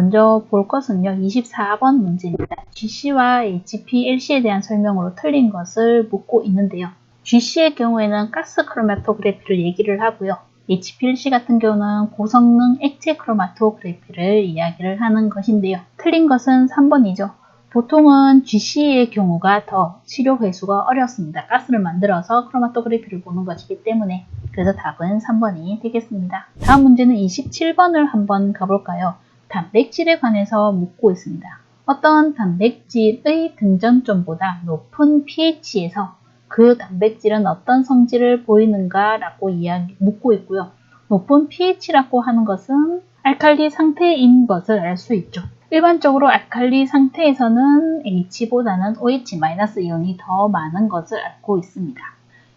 먼저 볼 것은요. 24번 문제입니다. GC와 HPLC에 대한 설명으로 틀린 것을 묻고 있는데요. GC의 경우에는 가스 크로마토그래피를 얘기를 하고요. HPLC 같은 경우는 고성능 액체 크로마토그래피를 이야기를 하는 것인데요. 틀린 것은 3번이죠. 보통은 GC의 경우가 더 치료 회수가 어렵습니다. 가스를 만들어서 크로마토그래피를 보는 것이기 때문에. 그래서 답은 3번이 되겠습니다. 다음 문제는 27번을 한번 가볼까요? 단백질에 관해서 묻고 있습니다. 어떤 단백질의 등전점보다 높은 pH에서 그 단백질은 어떤 성질을 보이는가 라고 묻고 있고요. 높은 pH라고 하는 것은 알칼리 상태인 것을 알 수 있죠. 일반적으로 알칼리 상태에서는 H보다는 OH- 이온이 더 많은 것을 알고 있습니다.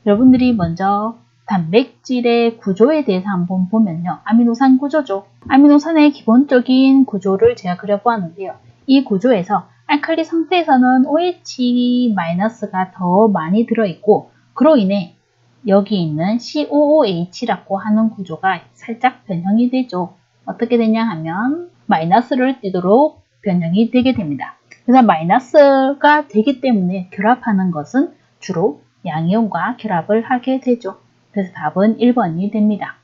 여러분들이 먼저 단백질의 구조에 대해서 한번 보면요. 아미노산 구조죠. 아미노산의 기본적인 구조를 제가 그려보았는데요. 이 구조에서 알칼리 상태에서는 OH-가 더 많이 들어있고 그로 인해 여기 있는 COOH라고 하는 구조가 살짝 변형이 되죠. 어떻게 되냐 하면 마이너스를 띄도록 변형이 되게 됩니다. 그래서 마이너스가 되기 때문에 결합하는 것은 주로 양이온과 결합을 하게 되죠. 그래서 답은 1번이 됩니다.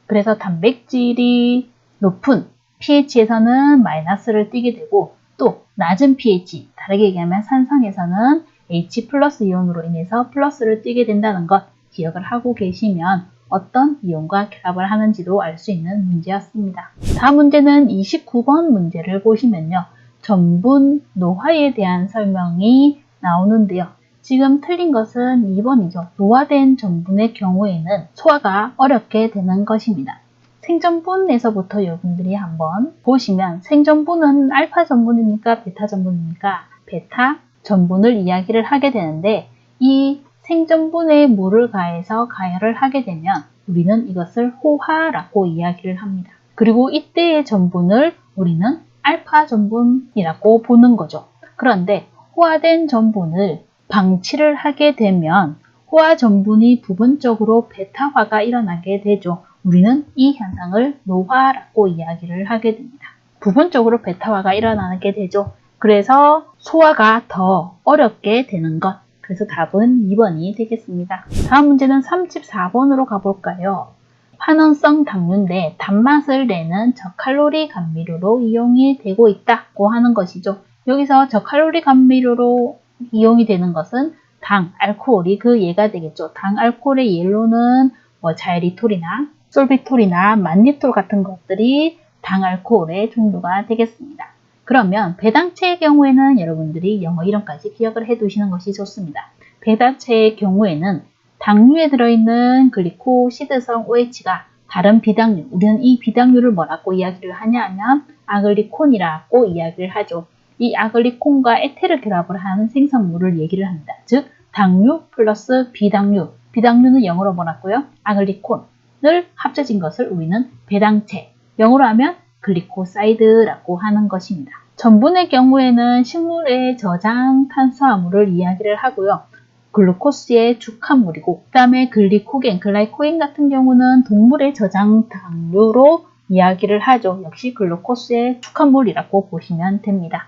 그래서 단백질이 높은 pH에서는 마이너스를 띄게 되고 또 낮은 pH, 다르게 얘기하면 산성에서는 H 플러스 이온으로 인해서 플러스를 띄게 된다는 것 기억을 하고 계시면 어떤 이온과 결합을 하는지도 알 수 있는 문제였습니다. 다음 문제는 29번 문제를 보시면요. 전분 노화에 대한 설명이 나오는데요. 지금 틀린 것은 2번이죠. 노화된 전분의 경우에는 소화가 어렵게 되는 것입니다. 생전분에서부터 여러분들이 한번 보시면 생전분은 알파 전분입니까? 베타 전분입니까? 베타 전분을 이야기를 하게 되는데 이 생전분에 물을 가해서 가열을 하게 되면 우리는 이것을 호화라고 이야기를 합니다. 그리고 이때의 전분을 우리는 알파 전분이라고 보는 거죠. 그런데 호화된 전분을 방치를 하게 되면 호화 전분이 부분적으로 베타화가 일어나게 되죠. 우리는 이 현상을 노화라고 이야기를 하게 됩니다. 부분적으로 베타화가 일어나게 되죠. 그래서 소화가 더 어렵게 되는 것. 그래서 답은 2번이 되겠습니다. 다음 문제는 34번으로 가볼까요? 환원성 당류인데 단맛을 내는 저칼로리 감미료로 이용이 되고 있다고 하는 것이죠. 여기서 저칼로리 감미료로 이용이 되는 것은 당, 알코올이 그 예가 되겠죠. 당, 알코올의 예로는 자이리톨이나 솔비톨이나 만니톨 같은 것들이 당, 알코올의 종류가 되겠습니다. 그러면 배당체의 경우에는 여러분들이 영어 이름까지 기억을 해 두시는 것이 좋습니다. 배당체의 경우에는 당류에 들어있는 글리코시드성 OH가 다른 비당류, 우리는 이 비당류를 뭐라고 이야기를 하냐 하면 아글리콘이라고 이야기를 하죠. 이 아글리콘과 에테르 결합을 하는 생성물을 얘기를 합니다. 즉 당류 플러스 비당류, 비당류는 영어로 뭐라고요? 아글리콘을 합쳐진 것을 우리는 배당체, 영어로 하면 글리코사이드라고 하는 것입니다. 전분의 경우에는 식물의 저장 탄수화물을 이야기를 하고요. 글루코스의 축합물이고 그 다음에 글리코겐, 글라이코겐 같은 경우는 동물의 저장 당류로 이야기를 하죠. 역시 글루코스의 축합물이라고 보시면 됩니다.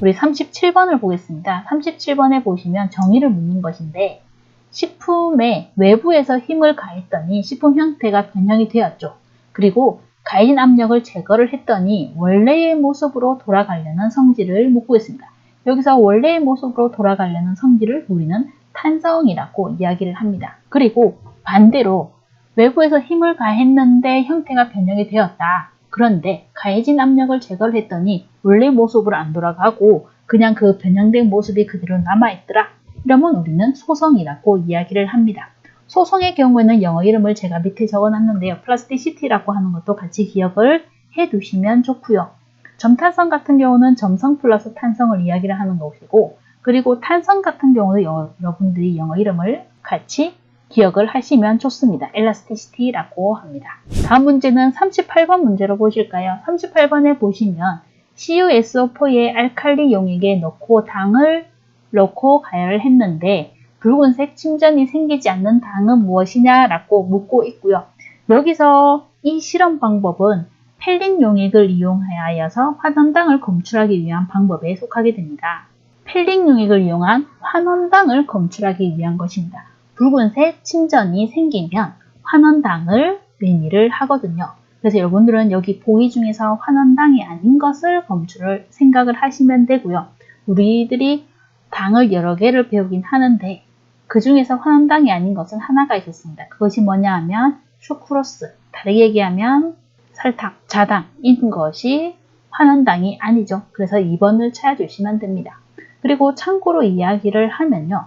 우리 37번을 보겠습니다. 37번에 보시면 정의를 묻는 것인데 식품의 외부에서 힘을 가했더니 식품 형태가 변형이 되었죠. 그리고 가해진 압력을 제거를 했더니 원래의 모습으로 돌아가려는 성질을 묻고 있습니다. 여기서 원래의 모습으로 돌아가려는 성질을 우리는 탄성이라고 이야기를 합니다. 그리고 반대로 외부에서 힘을 가했는데 형태가 변형이 되었다. 그런데 가해진 압력을 제거를 했더니 원래 모습으로 안 돌아가고 그냥 그 변형된 모습이 그대로 남아있더라. 이러면 우리는 소성이라고 이야기를 합니다. 소성의 경우에는 영어 이름을 제가 밑에 적어놨는데요. 플라스티시티라고 하는 것도 같이 기억을 해두시면 좋고요. 점탄성 같은 경우는 점성 플러스 탄성을 이야기를 하는 것이고 그리고 탄성 같은 경우는 여러분들이 영어 이름을 같이 기억을 하시면 좋습니다. 엘라스티시티라고 합니다. 다음 문제는 38번 문제로 보실까요? 38번에 보시면 CuSO4의 알칼리 용액에 넣고 당을 넣고 가열을 했는데 붉은색 침전이 생기지 않는 당은 무엇이냐라고 묻고 있고요. 여기서 이 실험 방법은 펠린 용액을 이용하여서 환원당을 검출하기 위한 방법에 속하게 됩니다. 펠린 용액을 이용한 환원당을 검출하기 위한 것입니다. 붉은색 침전이 생기면 환원당을 매미를 하거든요. 그래서 여러분들은 여기 보기 중에서 환원당이 아닌 것을 검출을 생각을 하시면 되고요. 우리들이 당을 여러 개를 배우긴 하는데 그 중에서 환원당이 아닌 것은 하나가 있었습니다. 그것이 뭐냐 하면 슈크로스, 다르게 얘기하면 설탕, 자당인 것이 환원당이 아니죠. 그래서 2번을 찾아주시면 됩니다. 그리고 참고로 이야기를 하면요.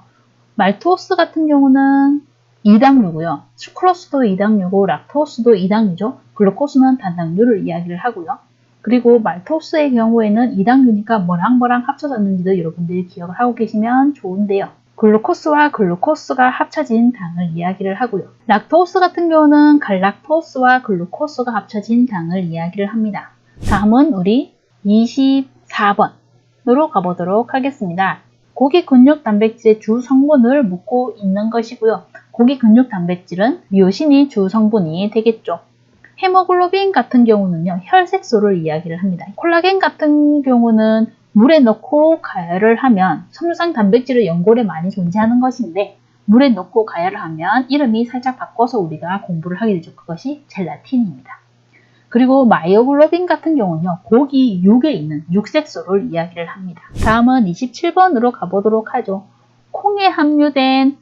말토스 같은 경우는 2당류고요. 슈크로스도 2당류고 락토스도 2당류죠. 글루코스는 단당류를 이야기를 하고요. 그리고 말토스의 경우에는 2당류니까 뭐랑 합쳐졌는지도 여러분들이 기억을 하고 계시면 좋은데요. 글루코스와 글루코스가 합쳐진 당을 이야기를 하고요. 락토스 같은 경우는 갈락토스와 글루코스가 합쳐진 당을 이야기를 합니다. 다음은 우리 24번으로 가보도록 하겠습니다. 고기 근육 단백질의 주 성분을 묻고 있는 것이고요. 고기 근육 단백질은 미오신이 주 성분이 되겠죠. 헤모글로빈 같은 경우는요, 혈색소를 이야기를 합니다. 콜라겐 같은 경우는 물에 넣고 가열을 하면 섬유상 단백질의 연골에 많이 존재하는 것인데 물에 넣고 가열을 하면 이름이 살짝 바꿔서 우리가 공부를 하게 되죠. 그것이 젤라틴입니다. 그리고 마이오글로빈 같은 경우는요, 고기 육에 있는 육색소를 이야기를 합니다. 다음은 27번으로 가보도록 하죠. 콩에 함유된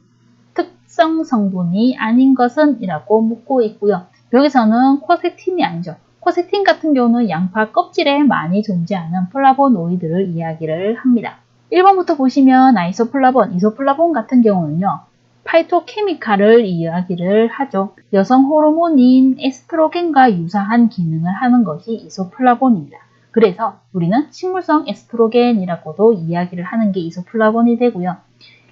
특성 성분이 아닌 것은 이라고 묻고 있고요. 여기서는 코세틴이 아니죠. 코세틴 같은 경우는 양파 껍질에 많이 존재하는 플라보노이드를 이야기를 합니다. 1번부터 보시면 아이소플라본, 이소플라본 같은 경우는요. 파이토케미칼을 이야기를 하죠. 여성 호르몬인 에스트로겐과 유사한 기능을 하는 것이 이소플라본입니다. 그래서 우리는 식물성 에스트로겐이라고도 이야기를 하는 게 이소플라본이 되고요.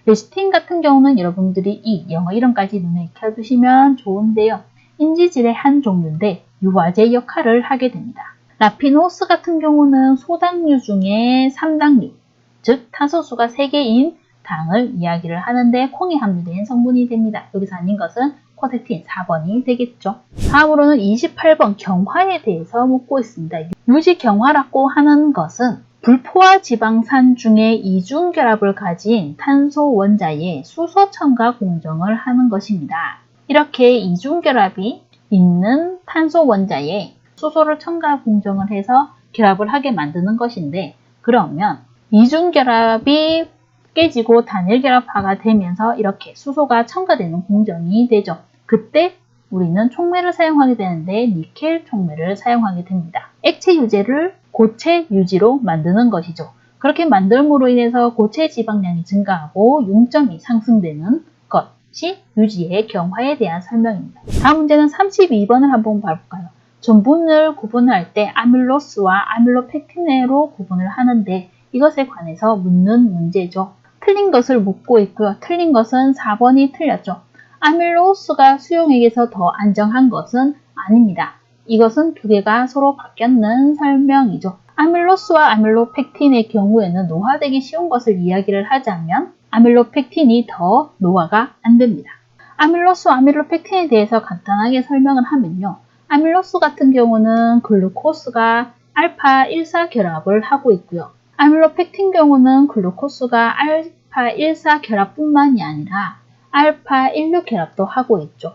레시틴 같은 경우는 여러분들이 이 영어 이름까지 눈에 익혀두시면 좋은데요. 인지질의 한 종류인데 유화제 역할을 하게 됩니다. 라피노스 같은 경우는 소당류 중에 3당류, 즉 탄소수가 3개인 당을 이야기를 하는데 콩에 함유된 성분이 됩니다. 여기서 아닌 것은 코세틴 4번이 되겠죠. 다음으로는 28번 경화에 대해서 묻고 있습니다. 유지경화라고 하는 것은 불포화 지방산 중에 이중결합을 가진 탄소 원자에 수소 첨가 공정을 하는 것입니다. 이렇게 이중결합이 있는 탄소 원자에 수소를 첨가 공정을 해서 결합을 하게 만드는 것인데 그러면 이중결합이 깨지고 단일결합화가 되면서 이렇게 수소가 첨가되는 공정이 되죠. 그때 우리는 촉매를 사용하게 되는데 니켈 촉매를 사용하게 됩니다. 액체 유제를 고체 유지로 만드는 것이죠. 그렇게 만듦으로 인해서 고체 지방량이 증가하고 용점이 상승되는 것이 유지의 경화에 대한 설명입니다. 다음 문제는 32번을 한번 봐볼까요? 전분을 구분할 때 아밀로스와 아밀로펙틴으로 구분을 하는데 이것에 관해서 묻는 문제죠. 틀린 것을 묻고 있고요. 틀린 것은 4번이 틀렸죠. 아밀로스가 수용액에서 더 안정한 것은 아닙니다. 이것은 두 개가 서로 바뀌는 설명이죠. 아밀로스와 아밀로펙틴의 경우에는 노화되기 쉬운 것을 이야기를 하자면 아밀로펙틴이 더 노화가 안 됩니다. 아밀로스와 아밀로펙틴에 대해서 간단하게 설명을 하면요. 아밀로스 같은 경우는 글루코스가 알파-1사 결합을 하고 있고요. 아밀로펙틴 경우는 글루코스가 알파-1사 결합뿐만이 아니라 알파-16 결합도 하고 있죠.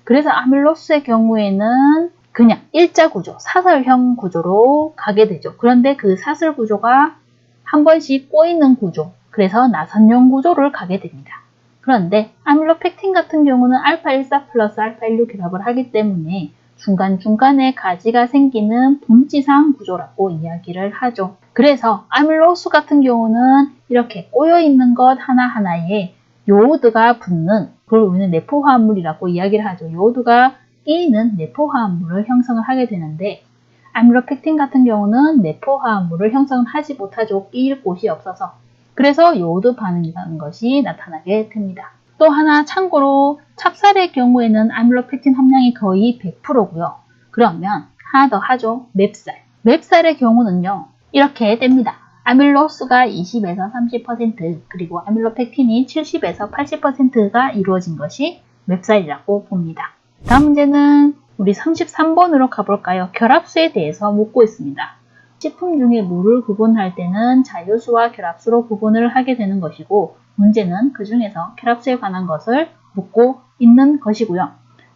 그래서 아밀로스의 경우에는 그냥 일자 구조, 사설형 구조로 가게 되죠. 그런데 그 사설 구조가 한 번씩 꼬이는 구조, 그래서 나선형 구조를 가게 됩니다. 그런데 아밀로펙틴 같은 경우는 알파-14 플러스 알파-16 결합을 하기 때문에 중간중간에 가지가 생기는 분지상 구조라고 이야기를 하죠. 그래서 아밀로스 같은 경우는 이렇게 꼬여있는 것 하나하나에 요오드가 붙는, 그걸 우리는 내포화합물이라고 이야기를 하죠. 요오드가 끼이는 내포화합물을 형성을 하게 되는데 아밀로펙틴 같은 경우는 내포화합물을 형성을 하지 못하죠. 끼일 곳이 없어서. 그래서 요오드 반응이라는 것이 나타나게 됩니다. 또 하나 참고로 찹쌀의 경우에는 아밀로펙틴 함량이 거의 100%고요. 그러면 하나 더 하죠. 맵쌀. 맵쌀의 경우는요. 이렇게 됩니다. 아밀로스가 20에서 30% 그리고 아밀로펙틴이 70에서 80%가 이루어진 것이 맵쌀이라고 봅니다. 다음 문제는 우리 33번으로 가볼까요? 결합수에 대해서 묻고 있습니다. 식품 중에 물을 구분할 때는 자유수와 결합수로 구분을 하게 되는 것이고 문제는 그 중에서 결합수에 관한 것을 묻고 있는 것이고요.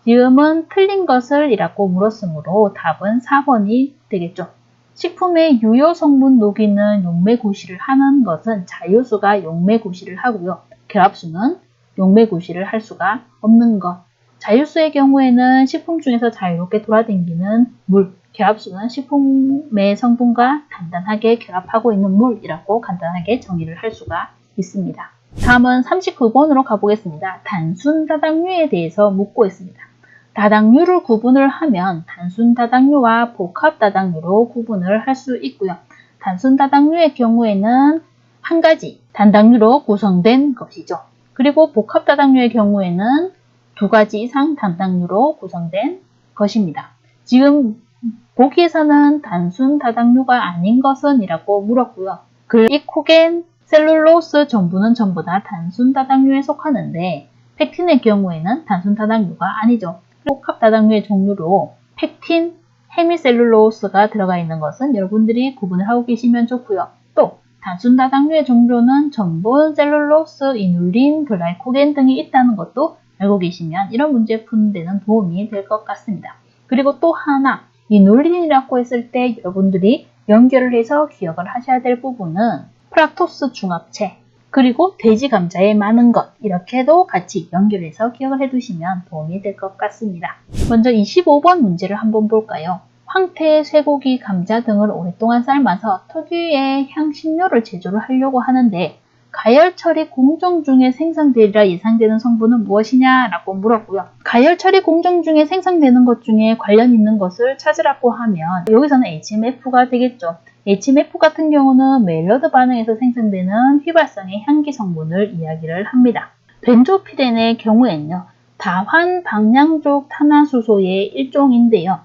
지금은 틀린 것을 이라고 물었으므로 답은 4번이 되겠죠. 식품의 유효 성분 녹이는 용매구시를 하는 것은 자유수가 용매구시를 하고요. 결합수는 용매구시를 할 수가 없는 것. 자유수의 경우에는 식품 중에서 자유롭게 돌아다니는 물, 결합수는 식품의 성분과 단단하게 결합하고 있는 물이라고 간단하게 정의를 할 수가 있습니다. 다음은 39번으로 가보겠습니다. 단순 다당류에 대해서 묻고 있습니다. 다당류를 구분을 하면 단순 다당류와 복합 다당류로 구분을 할 수 있고요. 단순 다당류의 경우에는 한 가지 단당류로 구성된 것이죠. 그리고 복합 다당류의 경우에는 두 가지 이상 단당류로 구성된 것입니다. 지금 보기에서는 단순 다당류가 아닌 것은 이라고 물었고요. 글리코겐, 셀룰로스 전부는 전부 다 단순 다당류에 속하는데 팩틴의 경우에는 단순 다당류가 아니죠. 복합 다당류의 종류로 팩틴, 헤미셀룰로스가 들어가 있는 것은 여러분들이 구분을 하고 계시면 좋고요. 또 단순 다당류의 종류는 전분, 셀룰로스, 이눌린, 글라이코겐 등이 있다는 것도 알고 계시면 이런 문제 푸는 데는 도움이 될 것 같습니다. 그리고 또 하나, 이눌린이라고 했을 때 여러분들이 연결을 해서 기억을 하셔야 될 부분은 프락토스 중합체, 그리고 돼지 감자에 많은 것, 이렇게도 같이 연결해서 기억을 해두시면 도움이 될 것 같습니다. 먼저 25번 문제를 한번 볼까요? 황태, 쇠고기, 감자 등을 오랫동안 삶아서 특유의 향신료를 제조를 하려고 하는데 가열 처리 공정 중에 생성되리라 예상되는 성분은 무엇이냐? 라고 물었고요. 가열 처리 공정 중에 생성되는 것 중에 관련 있는 것을 찾으라고 하면 여기서는 HMF가 되겠죠. HMF 같은 경우는 메일러드 반응에서 생성되는 휘발성의 향기 성분을 이야기를 합니다. 벤조피렌의 경우에는요. 다환 방향족 탄화수소의 일종인데요.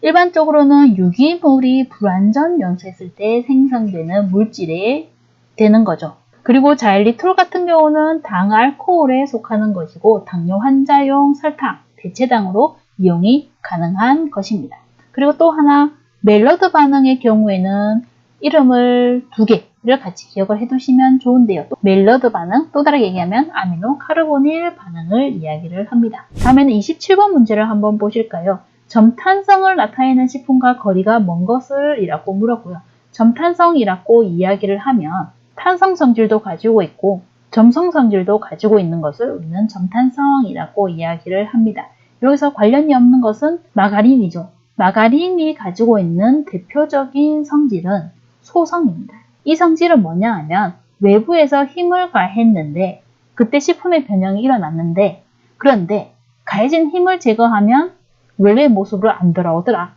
일반적으로는 유기물이 불완전 연소했을 때 생성되는 물질에 되는 거죠. 그리고 자일리톨 같은 경우는 당알코올에 속하는 것이고 당뇨 환자용 설탕, 대체당으로 이용이 가능한 것입니다. 그리고 또 하나 메일러드 반응의 경우에는 이름을 두 개를 같이 기억을 해두시면 좋은데요. 또 메일러드 반응, 또 다르게 얘기하면 아미노 카르보닐 반응을 이야기를 합니다. 다음에는 27번 문제를 한번 보실까요? 점탄성을 나타내는 식품과 거리가 먼 것을 이라고 물었고요. 점탄성이라고 이야기를 하면 탄성 성질도 가지고 있고 점성 성질도 가지고 있는 것을 우리는 점탄성이라고 이야기를 합니다. 여기서 관련이 없는 것은 마가린이죠. 마가린이 가지고 있는 대표적인 성질은 소성입니다. 이 성질은 뭐냐 하면 외부에서 힘을 가했는데 그때 식품의 변형이 일어났는데 그런데 가해진 힘을 제거하면 원래의 모습으로 안 돌아오더라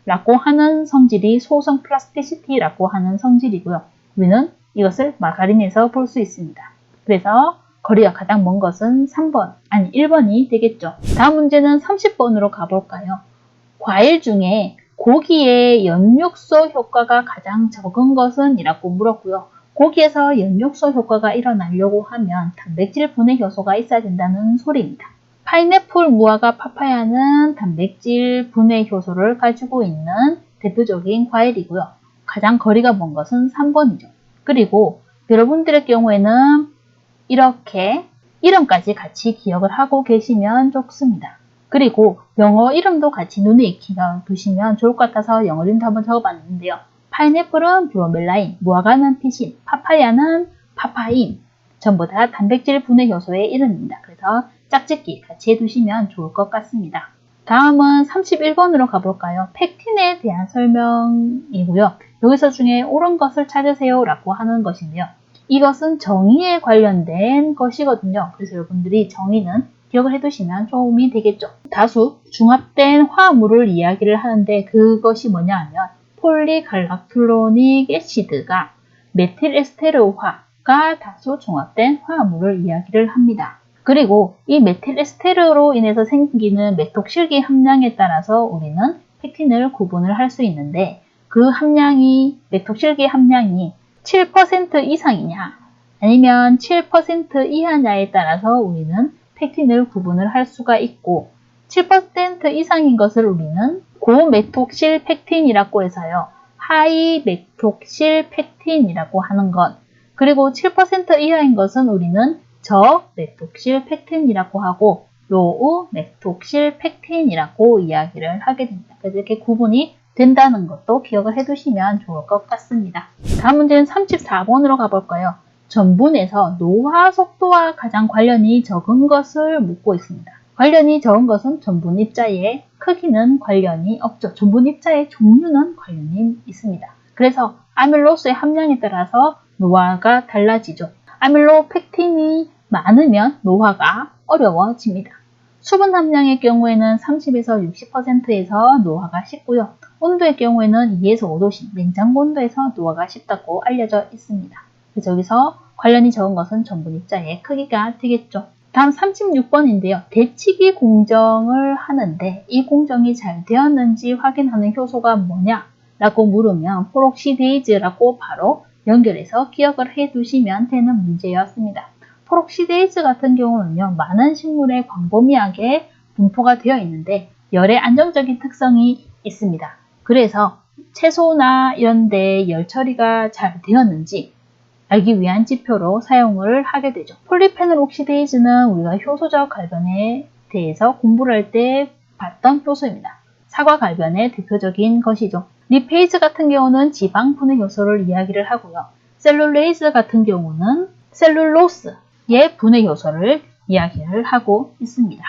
라고 하는 성질이 소성 플라스티시티라고 하는 성질이고요. 우리는 이것을 마가린에서 볼 수 있습니다. 그래서 거리가 가장 먼 것은 1번이 되겠죠. 다음 문제는 30번으로 가볼까요? 과일 중에 고기의 연육소 효과가 가장 적은 것은 이라고 물었고요. 고기에서 연육소 효과가 일어나려고 하면 단백질 분해 효소가 있어야 된다는 소리입니다. 파인애플, 무화과, 파파야는 단백질 분해 효소를 가지고 있는 대표적인 과일이고요. 가장 거리가 먼 것은 3번이죠. 그리고 여러분들의 경우에는 이렇게 이름까지 같이 기억을 하고 계시면 좋습니다. 그리고 영어 이름도 같이 눈에 익히가 두시면 좋을 것 같아서 영어 이름도 한번 적어봤는데요. 파인애플은 브로멜라인, 무화과는 피신, 파파야는 파파인, 전부 다 단백질 분해 효소의 이름입니다. 그래서 짝짓기 같이 해두시면 좋을 것 같습니다. 다음은 31번으로 가볼까요? 팩틴에 대한 설명이고요. 여기서 중에 옳은 것을 찾으세요 라고 하는 것인데요. 이것은 정의에 관련된 것이거든요. 그래서 여러분들이 정의는 기억을 해두시면 도움이 되겠죠. 다수 중합된 화합물을 이야기를 하는데 그것이 뭐냐 하면 폴리갈락톨로닉 애시드가 메틸에스테르화가 다수 중합된 화합물을 이야기를 합니다. 그리고 이 메틸에스테르로 인해서 생기는 메톡실기 함량에 따라서 우리는 팩틴을 구분을 할 수 있는데 그 함량이 메톡실기 함량이 7% 이상이냐 아니면 7% 이하냐에 따라서 우리는 팩틴을 구분을 할 수가 있고 7% 이상인 것을 우리는 고메톡실펙틴이라고 해서요. 하이메톡실펙틴이라고 하는 것. 그리고 7% 이하인 것은 우리는 저메톡실펙틴이라고 하고 로우 메톡실펙틴이라고 이야기를 하게 됩니다. 그래서 이렇게 구분이 된다는 것도 기억을 해두시면 좋을 것 같습니다. 다음 문제는 34번으로 가볼까요? 전분에서 노화 속도와 가장 관련이 적은 것을 묻고 있습니다. 관련이 적은 것은 전분 입자의 크기는 관련이 없죠. 전분 입자의 종류는 관련이 있습니다. 그래서 아밀로스의 함량에 따라서 노화가 달라지죠. 아밀로펙틴이 많으면 노화가 어려워집니다. 수분 함량의 경우에는 30에서 60%에서 노화가 쉽고요. 온도의 경우에는 2에서 5도씩 냉장고 온도에서 노화가 쉽다고 알려져 있습니다. 그래서 여기서 관련이 적은 것은 전분 입자의 크기가 되겠죠. 다음 36번인데요. 대치기 공정을 하는데 이 공정이 잘 되었는지 확인하는 효소가 뭐냐? 라고 물으면 포록시데이즈라고 바로 연결해서 기억을 해 두시면 되는 문제였습니다. 포록시데이즈 같은 경우는요. 많은 식물에 광범위하게 분포가 되어 있는데 열에 안정적인 특성이 있습니다. 그래서 채소나 이런 데 열 처리가 잘 되었는지 알기 위한 지표로 사용을 하게 되죠. 폴리페놀 옥시데이즈는 우리가 효소적 갈변에 대해서 공부를 할 때 봤던 효소입니다. 사과 갈변의 대표적인 것이죠. 리페이즈 같은 경우는 지방 분해 효소를 이야기를 하고요. 셀룰레이즈 같은 경우는 셀룰로스의 분해 효소를 이야기를 하고 있습니다.